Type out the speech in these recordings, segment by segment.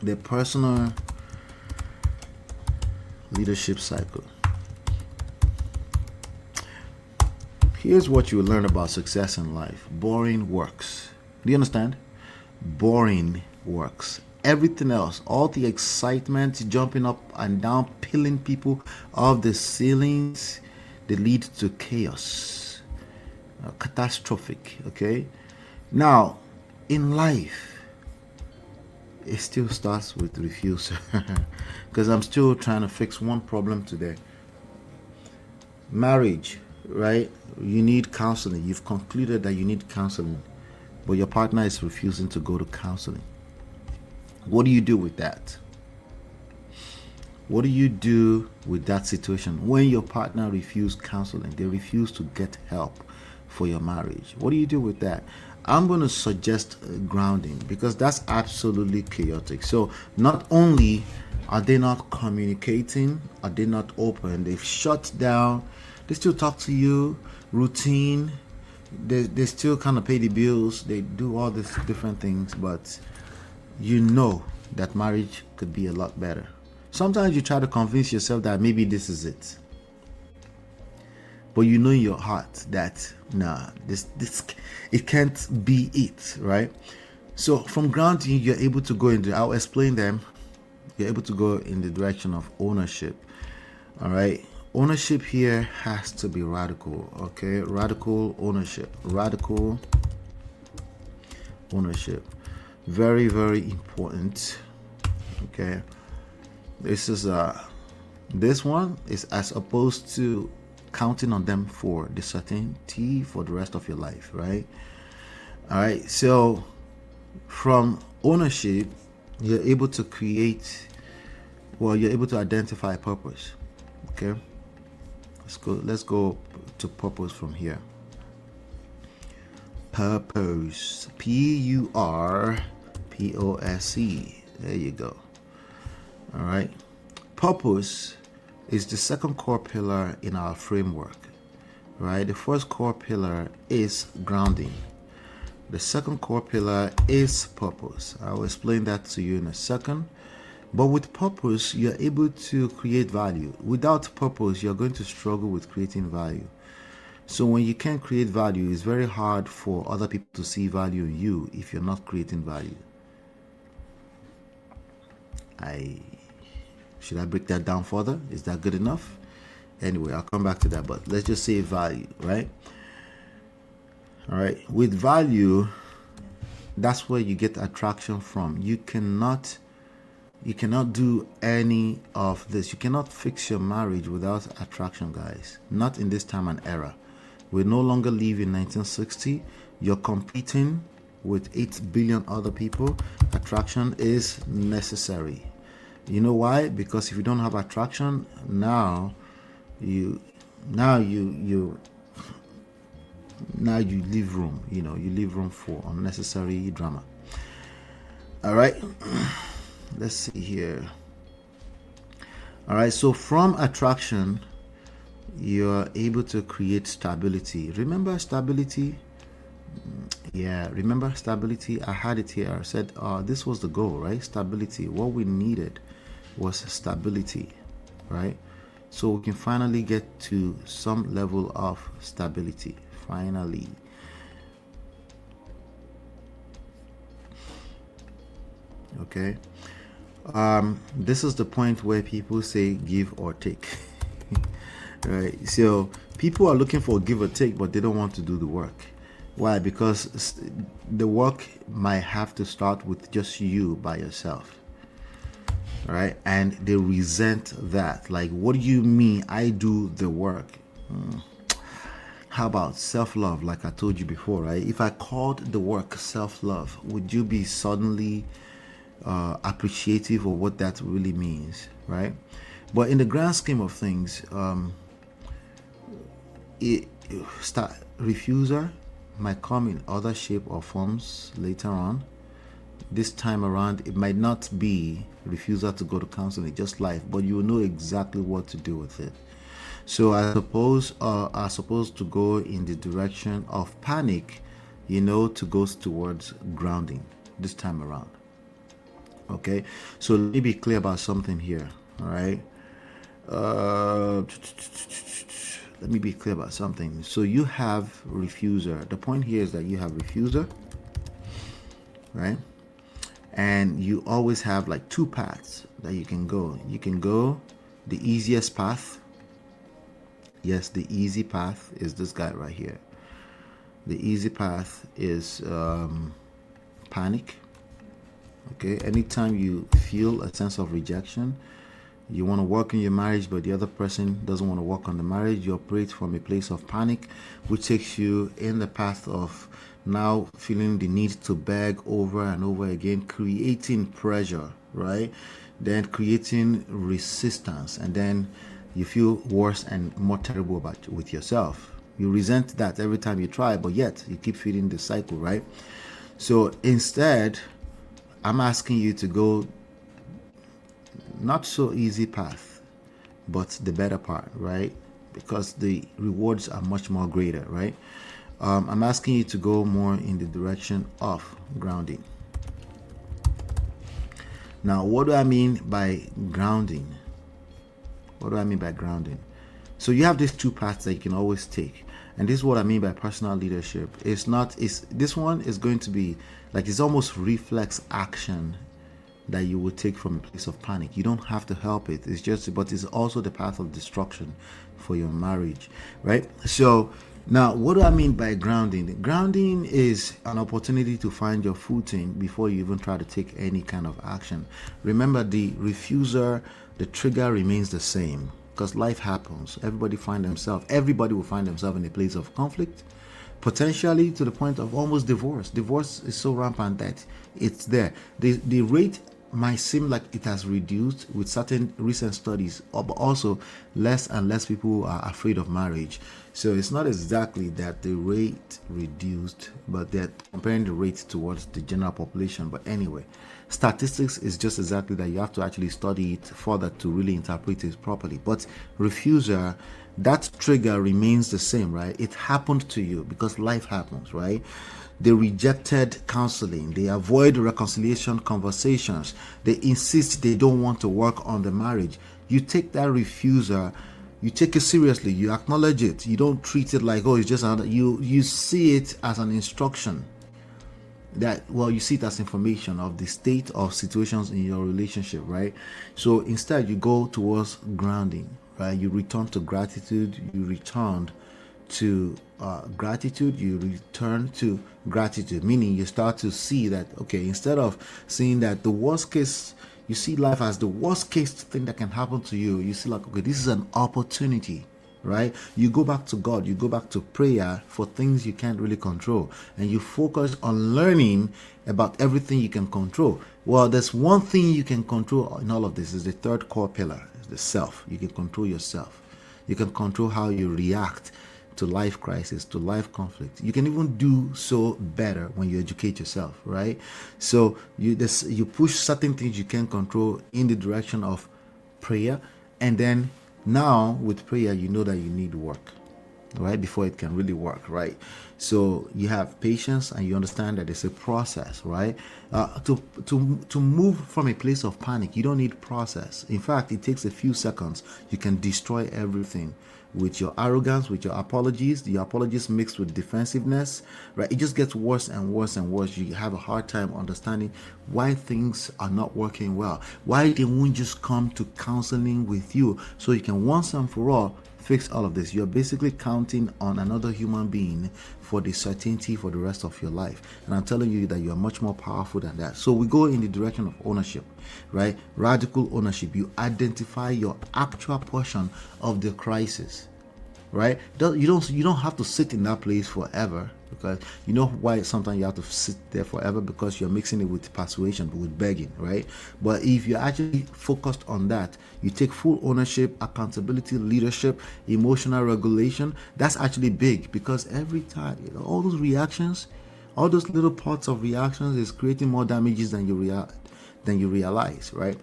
The personal leadership cycle. Here's what you learn about success in life. Boring works. Do you understand? Boring works. Everything else, all the excitement, jumping up and down, peeling people off the ceilings, they lead to chaos, catastrophic. Okay. Now, in life, it still starts with refusal, because I'm still trying to fix one problem today. Marriage, right? You need counseling. You've concluded that you need counseling, but your partner is refusing to go to counseling. What do you do with that? What do you do with that situation when your partner refuses counseling? They refuse to get help for your marriage. What do you do with that? I'm going to suggest grounding, because that's absolutely chaotic. So not only are they not communicating, are they not open, they've shut down, they still talk to you, routine, they still kind of pay the bills, they do all these different things, but you know that marriage could be a lot better. Sometimes you try to convince yourself that maybe this is it, but you know in your heart that nah, this it can't be it, right? So from grounding, you're able to go into. I'll explain them. You're able to go in the direction of ownership. All right. Ownership here has to be radical. Okay, radical ownership. Radical ownership. Very, very important. Okay. This one is as opposed to counting on them for the certainty for the rest of your life, right? All right. So from ownership, you're able to create, well, you're able to identify a purpose. Okay. Let's go to purpose from here. Purpose. Purpose. There you go. All right. Purpose is the second core pillar in our framework. Right? The first core pillar is grounding. The second core pillar is purpose. I will explain that to you in a second. But with purpose, you're able to create value. Without purpose, you're going to struggle with creating value. So when you can't create value, it's very hard for other people to see value in you if you're not creating value. Should I break that down further? Is that good enough? Anyway, I'll come back to that, but let's just say value, right? All right. With value, that's where you get attraction from. You cannot do any of this. You cannot fix your marriage without attraction, guys. Not in this time and era. We no longer live in 1960. You're competing with 8 billion other people. Attraction is necessary. You know why? Because if you don't have attraction, now you leave room. You leave room for unnecessary drama. All right. Let's see here. All right. So from attraction, you're able to create stability. Remember stability? Yeah, remember stability? I had it here. I said this was the goal, right? Stability. What we needed was stability, right? So we can finally get to some level of stability. Finally. Okay. This is the point where people say give or take. Right. So people are looking for give or take, but they don't want to do the work. Why? Because the work might have to start with just you by yourself. Right? And they resent that. Like, what do you mean I do the work? How about self-love? Like I told you before, right? If I called the work self-love, would you be suddenly appreciative of what that really means, right? But in the grand scheme of things, refuser might come in other shape or forms later on. This time around, it might not be refusal to go to counseling, just life, but you will know exactly what to do with it. So I suppose are supposed to go in the direction of panic, to go towards grounding this time around. Okay, so let me be clear about something here. All right. Uh, Let me be clear about something. So you have refuser. The point here is that you have refuser, right? And you always have like two paths that you can go. You can go the easiest path. Yes, the easy path is this guy right here. The easy path is panic. Okay, anytime you feel a sense of rejection, you want to work in your marriage, but the other person doesn't want to work on the marriage, you operate from a place of panic, which takes you in the path of now feeling the need to beg over and over again, creating pressure, right? Then creating resistance, and then you feel worse and more terrible about with yourself. You resent that every time you try, but yet you keep feeding the cycle, right? So instead, I'm asking you to go not so easy path, but the better part, right? Because the rewards are much more greater, right? I'm asking you to go more in the direction of grounding. Now, what do I mean by grounding? What do I mean by grounding? So you have these two paths that you can always take. And this is what I mean by personal leadership. This one is going to be like, it's almost reflex action that you would take from a place of panic. You don't have to help it. It's just, but it's also the path of destruction for your marriage, right? So now, what do I mean by grounding? Grounding is an opportunity to find your footing before you even try to take any kind of action. Remember, the refuser, the trigger remains the same because life happens. Everybody will find themselves in a place of conflict, potentially to the point of almost divorce. Divorce is so rampant that it's there. The rate might seem like it has reduced with certain recent studies, but also less and less people are afraid of marriage. So it's not exactly that the rate reduced, but they're comparing the rate towards the general population. But anyway, statistics is just exactly that. You have to actually study it further to really interpret it properly. But refuser, that trigger remains the same, right? It happened to you because life happens, right? They rejected counseling. They avoid reconciliation conversations. They insist they don't want to work on the marriage. You take that refuser, you take it seriously. You acknowledge it. You don't treat it like, oh, it's just another. You see it as an instruction. You see it as information of the state of situations in your relationship, right? So instead, you go towards grounding, right? You return to gratitude. You return to gratitude. You return to gratitude, meaning you start to see that, okay, instead of seeing that the worst case, you see life as the worst case thing that can happen to you. You see, like, okay, this is an opportunity, right? You go back to God, you go back to prayer for things you can't really control, and you focus on learning about everything you can control. Well, there's one thing you can control in all of this, is the third core pillar, is the self. You can control yourself. You can control how you react to life crisis, to life conflict. You can even do so better when you educate yourself, right? So you push certain things you can control in the direction of prayer, and then now with prayer, you know that you need work, right, before it can really work, right? So you have patience, and you understand that it's a process, right? To move from a place of panic, you don't need process. In fact, it takes a few seconds. You can destroy everything with your arrogance, with your apologies. The apologies mixed with defensiveness, right? It just gets worse and worse and worse. You have a hard time understanding why things are not working well, why they won't just come to counseling with you so you can once and for all fix all of this. You're basically counting on another human being for the certainty for the rest of your life. And I'm telling you that you are much more powerful than that. So we go in the direction of ownership, right? Radical ownership. You identify your actual portion of the crisis, right? You don't have to sit in that place forever, because you know why sometimes you have to sit there forever, because you're mixing it with persuasion, with begging, right? But if you're actually focused on that, you take full ownership, accountability, leadership, emotional regulation. That's actually big, because every time, all those reactions, all those little parts of reactions is creating more damages than you realize, right?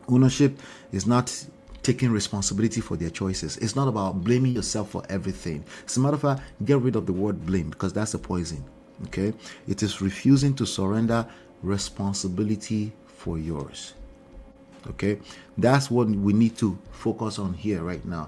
Ownership is not taking responsibility for their choices. It's not about blaming yourself for everything. As a matter of fact, get rid of the word blame, because that's a poison. Okay? It is refusing to surrender responsibility for yours. Okay, that's what we need to focus on here right now.